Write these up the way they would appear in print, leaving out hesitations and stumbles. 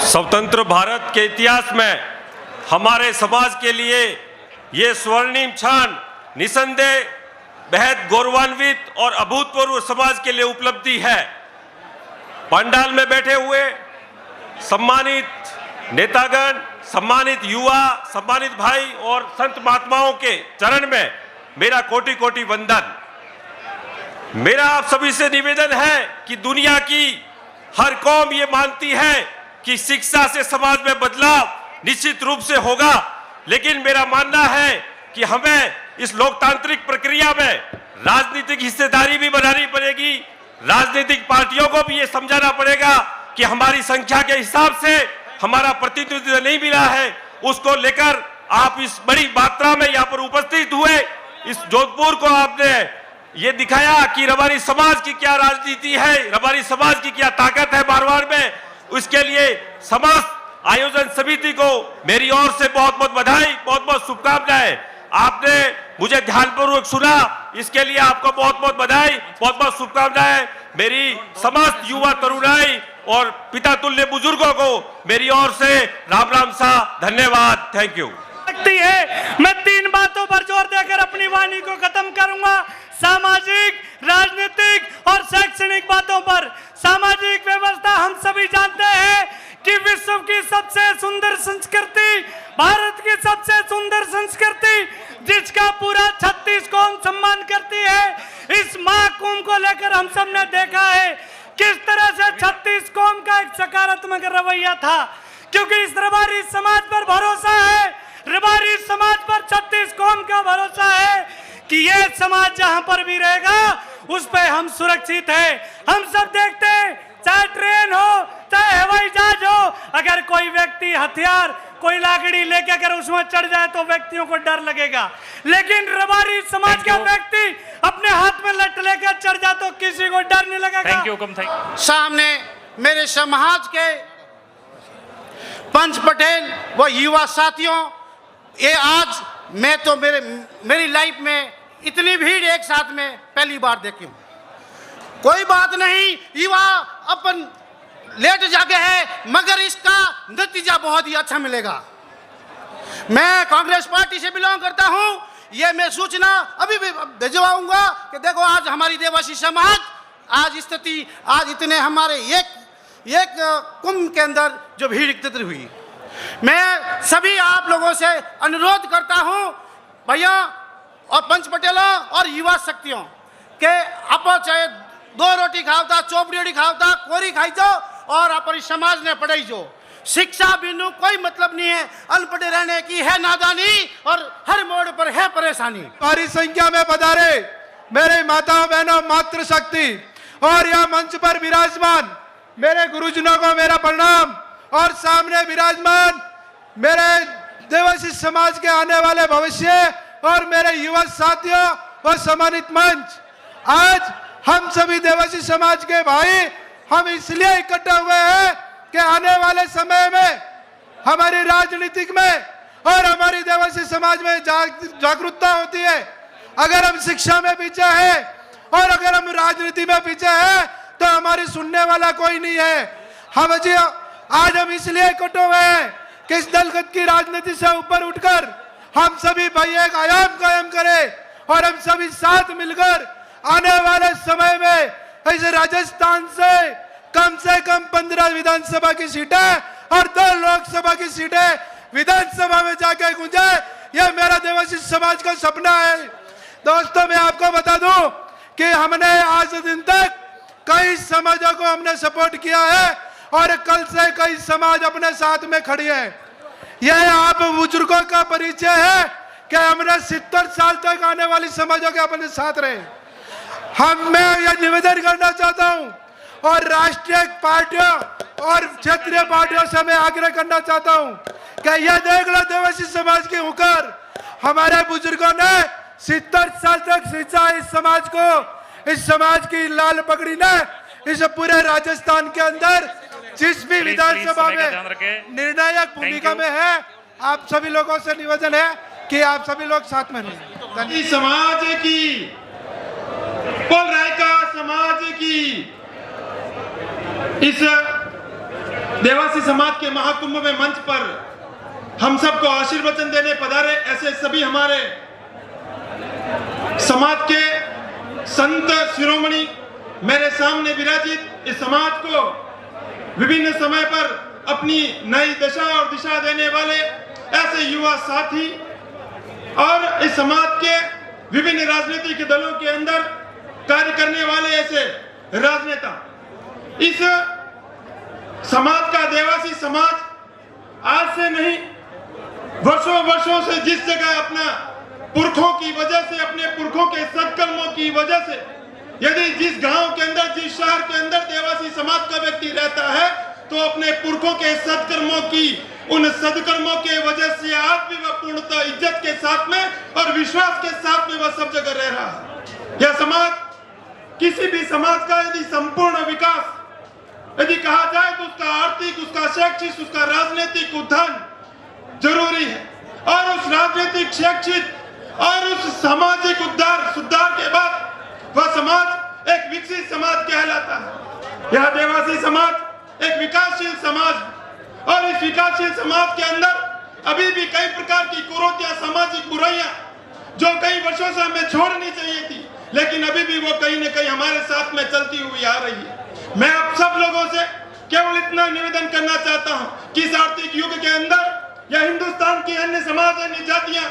स्वतंत्र भारत के इतिहास में हमारे समाज के लिए ये स्वर्णिम क्षण निसंदेह बेहद गौरवान्वित और अभूतपूर्व समाज के लिए उपलब्धि है। पंडाल में बैठे हुए सम्मानित नेतागण, सम्मानित युवा, सम्मानित भाई और संत महात्माओं के चरण में मेरा कोटि कोटि वंदन। मेरा आप सभी से निवेदन है कि दुनिया की हर कौम ये मानती है कि शिक्षा से समाज में बदलाव निश्चित रूप से होगा, लेकिन मेरा मानना है कि हमें इस लोकतांत्रिक प्रक्रिया में राजनीतिक हिस्सेदारी भी बनानी पड़ेगी। राजनीतिक पार्टियों को भी ये समझाना पड़ेगा कि हमारी संख्या के हिसाब से हमारा प्रतिनिधित्व नहीं मिला है। उसको लेकर आप इस बड़ी मात्रा में यहाँ पर उपस्थित हुए। इस जोधपुर को आपने ये दिखाया कि हमारी समाज की क्या राजनीति है, हमारी समाज की क्या ताकत है मारवाड़ में। उसके लिए समस्त आयोजन समिति को मेरी ओर से बहुत बहुत बधाई, बहुत बहुत शुभकामनाएं। आपने मुझे ध्यानपूर्वक सुना, इसके लिए आपको बहुत बहुत बधाई, बहुत बहुत शुभकामनाएं। मेरी समस्त युवा तरुणाई और पिता तुल्य बुजुर्गों को मेरी ओर से राम राम सा धन्यवाद। Thank you. मैं 3 बातों पर जोर देकर अपनी वाणी को खत्म करूंगा। सामाजिक, राजनीतिक और शैक्षणिक बातों पर। सामाजिक व्यवस्था हम सभी जानते हैं कि विश्व की सबसे सुंदर संस्कृति, भारत की सबसे सुंदर संस्कृति, जिसका पूरा 36 कौम सम्मान करती है। इस महाकुंभ को लेकर हम सब ने देखा है किस तरह से 36 कौम का एक सकारात्मक रवैया था, क्योंकि इस रबारी समाज पर भरोसा है, रबारी समाज पर 36 कौम का भरोसा है कि ये समाज जहां पर भी रहेगा उस पे हम सुरक्षित हैं। हम सब देखते हैं, चाहे ट्रेन हो, चाहे हवाई जहाज हो, अगर कोई व्यक्ति हथियार, कोई लाकड़ी लेके अगर उसमें चढ़ जाए तो व्यक्तियों को डर लगेगा, लेकिन रबारी समाज का व्यक्ति अपने हाथ में लठ लेकर चढ़ जाए तो किसी को डर नहीं लगेगा। सामने मेरे समाज के पंच पटेल व युवा साथियों, ये आज मैं तो मेरी लाइफ में इतनी भीड़ एक साथ में पहली बार देखी हूँ। कोई बात नहीं, युवा अपन लेट जागे है, मगर इसका नतीजा बहुत ही अच्छा मिलेगा। मैं कांग्रेस पार्टी से बिलोंग करता हूँ। ये मैं सूचना अभी भी भिजवाऊंगा कि देखो आज हमारी देवासी समाज आज स्थिति, आज इतने हमारे एक कुंभ के अंदर जो भीड़ एकत्र हुई। मैं सभी आप लोगों से अनुरोध करता हूं भैया और पंच पटेलों और युवा शक्तियों के आप चाहे 2 रोटी खाओ, चौपड़ी रोटी खाओ, कोरी खाई जाओ और अपनी समाज ने पढ़ाई जो शिक्षा बिनु कोई मतलब नहीं है। अनपढ़े रहने की है नादानी और हर मोड़ पर है परेशानी। भारी संख्या में पधारे मेरे माताओं बहनों मातृशक्ति और यह मंच पर विराजमान मेरे गुरुजनों को मेरा प्रणाम और सामने विराजमान मेरे देवासी समाज के आने वाले भविष्य और मेरे युवा साथियों और सम्मानित मंच। आज हम सभी देवासी समाज के भाई हम इसलिए इकट्ठा हुए हैं कि आने वाले समय में हमारी राजनीतिक में और हमारी देवासी समाज में जागरूकता होती है। अगर हम शिक्षा में पीछे हैं और अगर हम राजनीति में पीछे हैं तो हमारी सुनने वाला कोई नहीं है। आज हम इसलिए इकट्ठे हुए हैं कि इस दलगत की राजनीति से ऊपर उठकर हम सभी भाई एक आयाम कायम करें और हम सभी साथ मिलकर आने वाले समय में इस राजस्थान से कम 15 विधानसभा की सीटें और 2 लोकसभा की सीटें विधानसभा में जाके गूंजे, यह मेरा देवासी समाज का सपना है। दोस्तों, मैं आपको बता दूं कि हमने आज दिन तक कई समाजों को हमने सपोर्ट किया है और कल से कई समाज अपने साथ में खड़ी है। यह आप बुजुर्गों का परिचय है कि हमने 70 साल तक आने वाली समाजों के अपने साथ रहे। मैं यह निवेदन करना चाहता हूं और राष्ट्रीय पार्टियों और क्षेत्रीय पार्टियों से मैं आग्रह करना चाहता हूं कि यह देख लो देवासी समाज की होकर हमारे बुजुर्गों ने 70 साल तक सिंचा इस समाज को। इस समाज की लाल पगड़ी ने इस पूरे राजस्थान के अंदर जिस भी विधानसभा में निर्णायक भूमिका में है। आप सभी लोगों से निवेदन है कि आप सभी लोग साथ में रहें। समाज की पल राय का समाज की इस देवासी समाज के महाकुंभ में मंच पर हम सबको आशीर्वचन देने पधारे ऐसे सभी हमारे समाज के संत शिरोमणि मेरे सामने विराजित इस समाज को विभिन्न समय पर अपनी नई दशा और दिशा देने वाले ऐसे युवा साथी और इस समाज के विभिन्न राजनीतिक दलों के अंदर कार्य करने वाले ऐसे राजनेता, इस समाज का देवासी समाज आज से नहीं वर्षों वर्षों से जिस जगह अपना पुरखों की वजह से, अपने पुरखों के सत्कर्मों की वजह से, यदि जिस गांव के अंदर, जिस शहर के अंदर देवासी समाज का व्यक्ति रहता है तो अपने पुरखों के सत्कर्मों की, उन सदकर्मों के वजह से आज भी वह पूर्णतः इज्जत के साथ में और विश्वास के साथ में वह सब जगह रह रहा है। यह समाज, किसी भी समाज का यदि संपूर्ण विकास यदि कहा जाए तो उसका आर्थिक, उसका शैक्षिक, उसका राजनीतिक उत्थान जरूरी है और उस राजनीतिक, शैक्षिक और उस सामाजिक सुधार के बाद वह समाज एक विकसित समाज कहलाता है। यह देवासी समाज एक विकासशील समाज और इस विकासशील समाज के अंदर अभी भी कई प्रकार की कुरीतियां, सामाजिक बुराइयां जो कई वर्षों से हमें छोड़नी चाहिए थी, लेकिन अभी भी वो कहीं न कहीं हमारे साथ में चलती हुई आ रही है। मैं आप सब लोगों से केवल इतना निवेदन करना चाहता हूं कि इस आर्थिक युग के अंदर या हिंदुस्तान की अन्य समाज, अन्य जातियां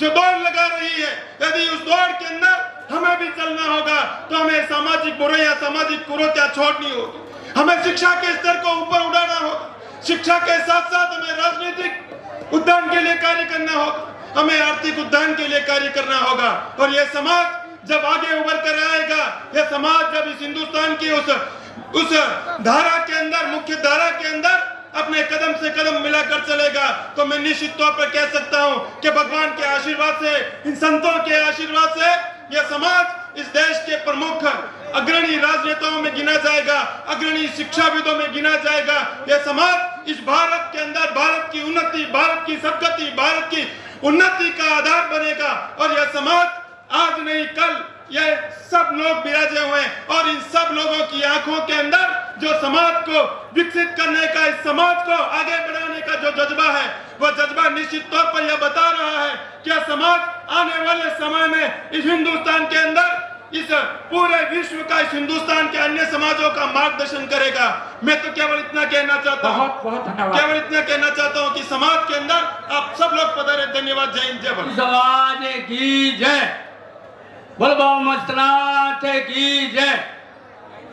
जो दौड़ लगा रही है, यदि उस दौड़ के अंदर हमें भी चलना होगा तो हमें सामाजिक बुराइयां, सामाजिक कुरीतियां छोड़नी होगी। हमें शिक्षा के स्तर को ऊपर उठाना होगा। शिक्षा के साथ साथ हमें राजनीतिक उत्थान के लिए कार्य करना होगा, हमें आर्थिक उत्थान के लिए कार्य करना होगा। और यह समाज जब आगे उभर कर आएगा, यह समाज जब इस हिंदुस्तान की उस धारा के अंदर, मुख्य धारा के अंदर अपने कदम से कदम मिलाकर चलेगा, तो मैं निश्चित तौर पर कह सकता हूं कि भगवान के आशीर्वाद से, इन संतों के आशीर्वाद से यह समाज इस देश के प्रमुख अग्रणी राजनेताओं में गिना जाएगा, अग्रणी शिक्षाविदों में गिना जाएगा। यह समाज इस भारत के अंदर भारत की उन्नति, भारत की सदगति, भारत की उन्नति का आधार बनेगा। और यह समाज आज नहीं कल ये सब लोग विराजे हुए हैं और इन सब लोगों की आंखों के अंदर जो समाज को विकसित करने का, इस समाज को आगे बढ़ाने का जो जज्बा है, वह जज्बा निश्चित तौर पर यह बता रहा है कि यह समाज आने वाले समय में इस हिंदुस्तान के अंदर, इस पूरे विश्व का, इस हिंदुस्तान के अन्य समाजों का मार्गदर्शन करेगा। मैं तो केवल इतना कहना चाहता हूँ, केवल इतना कहना चाहता हूँ कि समाज के अंदर आप सब लोग पधारे। धन्यवाद। जय हिंद, जय भारत। समाज की जय, बोल बामस्तनाथ की जय,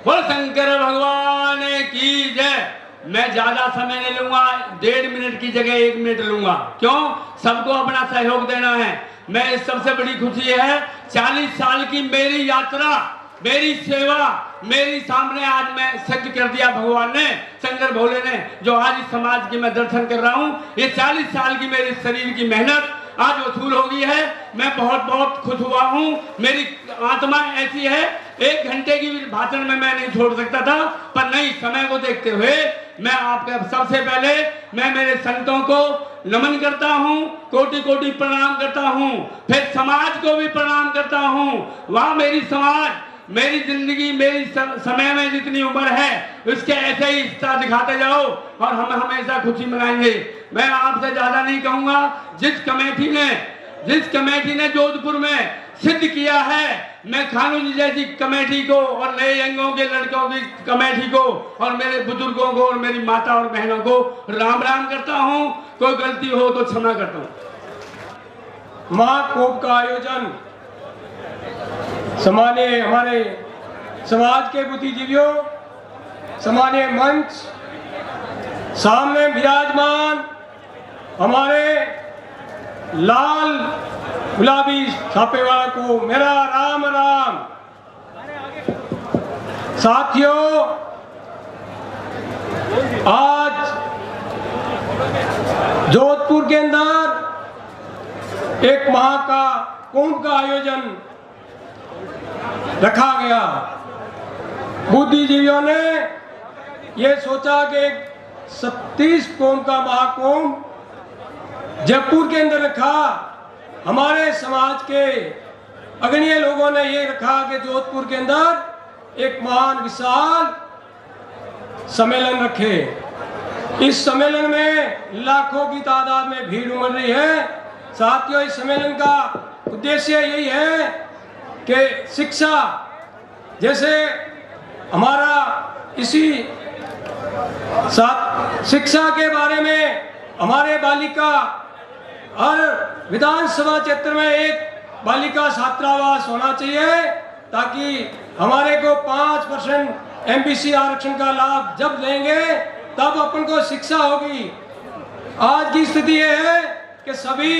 बोल शंकर भगवान की जय। मैं ज्यादा समय नहीं लूंगा, 1.5 मिनट की जगह 1 मिनट लूंगा। क्यों? सबको अपना सहयोग देना है। मैं इस सबसे बड़ी खुशी है, 40 साल की मेरी यात्रा, मेरी सेवा मेरी सामने आज मैं सिद्ध कर दिया भगवान ने, शंकर भोले ने, जो आज इस समाज की मैं दर्शन कर रहा हूँ। ये 40 साल की मेरे शरीर की मेहनत आज वसूल हो गई है। मैं बहुत बहुत खुश हुआ हूँ। मेरी आत्मा ऐसी है, 1 घंटे की भाषण में मैं नहीं छोड़ सकता था, पर नहीं, समय को देखते हुए मैं आपके सबसे पहले मैं मेरे संतों को नमन करता हूँ, कोटि कोटि प्रणाम करता हूँ, फिर समाज को भी प्रणाम करता हूँ। वह मेरी समाज, मेरी जिंदगी, मेरी समय में जितनी उम्र है उसके ऐसे ही हिस्सा दिखाते जाओ और हम हमेशा खुशी मनाएंगे। मैं आपसे ज्यादा नहीं कहूंगा। जिस कमेटी ने जोधपुर में सिद्ध किया है, मैं खानू जी जैसी कमेटी को और नए यंगों के लड़कों की कमेटी को और मेरे बुजुर्गों को और मेरी माता और बहनों को राम राम करता हूँ। कोई गलती हो तो क्षमा करता हूँ। महाकुंभ का आयोजन सम्मानीय हमारे समाज के बुद्धिजीवियों, सम्मानीय मंच, सामने विराजमान हमारे लाल गुलाबी छापे वाला को मेरा राम राम। साथियों, आज जोधपुर के अंदर एक महाकुंभ का आयोजन रखा गया। बुद्धिजीवियों ने यह सोचा कि 37 कुंभ का महाकुंभ जयपुर के अंदर रखा। हमारे समाज के अग्रणी लोगों ने यह रखा कि जोधपुर के अंदर एक महान विशाल सम्मेलन रखे। इस सम्मेलन में लाखों की तादाद में भीड़ उमड़ रही है। साथियों, इस सम्मेलन का उद्देश्य यही है कि शिक्षा, जैसे हमारा इसी साथ शिक्षा के बारे में हमारे बालिका हर विधानसभा क्षेत्र में एक बालिका छात्रावास होना चाहिए, ताकि हमारे को 5% MBC आरक्षण का लाभ जब लेंगे तब अपन को शिक्षा होगी। आज की स्थिति ये है कि सभी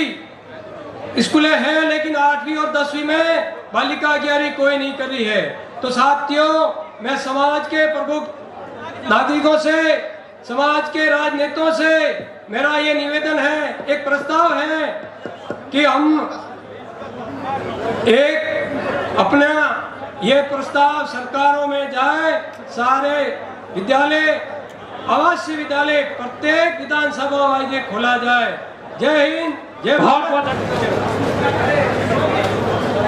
स्कूलें हैं लेकिन 8वीं और 10वीं में बालिका गिरी कोई नहीं कर रही है। तो साथियों, मैं समाज के प्रमुख नागरिकों से, समाज के राजनेताओं से मेरा ये निवेदन है, एक प्रस्ताव है कि हम एक अपना ये प्रस्ताव सरकारों में जाए, सारे विद्यालय, आवासीय विद्यालय प्रत्येक विधानसभा में खोला जाए। जय हिंद, जय भारत।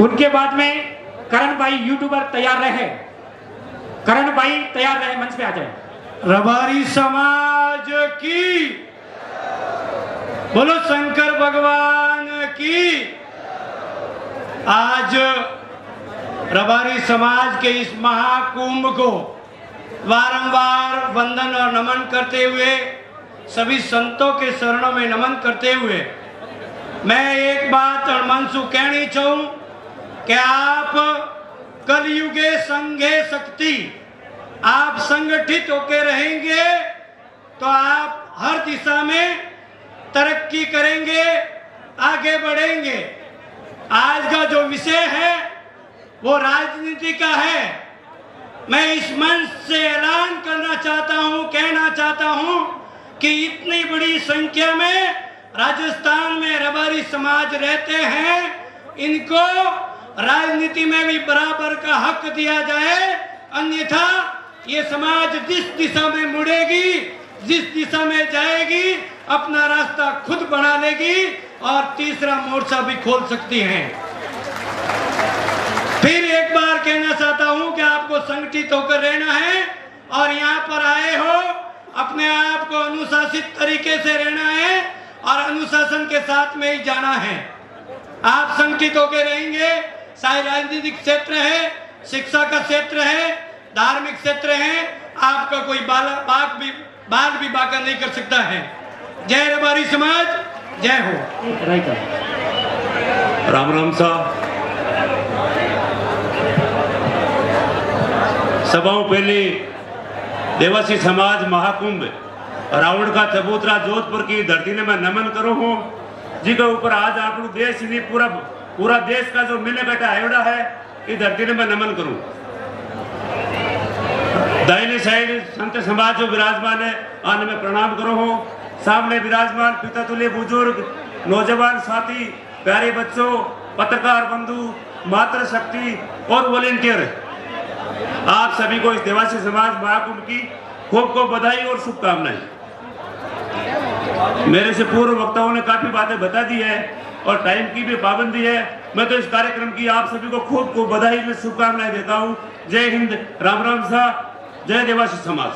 उनके बाद में करण भाई यूट्यूबर तैयार रहे। करण भाई तैयार रहे, मंच पे आ जाए। रबारी समाज की बोलो, शंकर भगवान की। आज रबारी समाज के इस महाकुंभ को बारंबार वंदन और नमन करते हुए, सभी संतों के शरणों में नमन करते हुए, मैं एक बात और मनसु कहनी चाहूं कि आप कलयुगे संघे शक्ति, आप संगठित होकर रहेंगे तो आप हर दिशा में तरक्की करेंगे, आगे बढ़ेंगे। आज का जो विषय है वो राजनीति का है। मैं इस मंच से ऐलान करना चाहता हूं, कहना चाहता हूं कि इतनी बड़ी संख्या में राजस्थान में रबारी समाज रहते हैं, इनको राजनीति में भी बराबर का हक दिया जाए, अन्यथा ये समाज जिस दिशा में मुड़ेगी, जिस दिशा में जाएगी, अपना रास्ता खुद बना लेगी और तीसरा मोर्चा भी खोल सकती हैं। फिर एक बार कहना चाहता हूं कि आपको संगठित होकर रहना है और यहाँ पर आए हो, अपने आप को अनुशासित तरीके से रहना है और अनुशासन के साथ में ही जाना है। आप संगठित होकर रहेंगे, चाहे राजनीतिक क्षेत्र है, शिक्षा का क्षेत्र है, धार्मिक क्षेत्र है, आपका कोई बाल भी बाका नहीं कर सकता है। जय रबारी समाज, जय हो। राम राम साहब, सभाओं पहले देवासी समाज महाकुंभ रावण का चबूतरा जोधपुर की धरती ने मैं नमन करो हूँ, जिसके ऊपर आज आप देश नहीं पूरा देश का जो मिले बैठा आयोडा है, इस धरती ने मैं नमन करूँ। दाहिने साइड संत समाज जो विराजमान है, आने में प्रणाम करो हूँ। सामने विराजमान पिता तुल्य बुजुर्ग, नौजवान साथी, प्यारे बच्चों, पत्रकार बंधु, मातृशक्ति और वॉलेंटियर, आप सभी को इस देवासी समाज महाकुंभ की खूब खूब बधाई और शुभकामनाएं। मेरे से पूर्व वक्ताओं ने काफी बातें बता दी है और टाइम की भी पाबंदी है। मैं तो इस कार्यक्रम की आप सभी को खूब खूब बधाई और शुभकामनाएं देता हूं। जय हिंद, राम राम सा, जय देवासी समाज।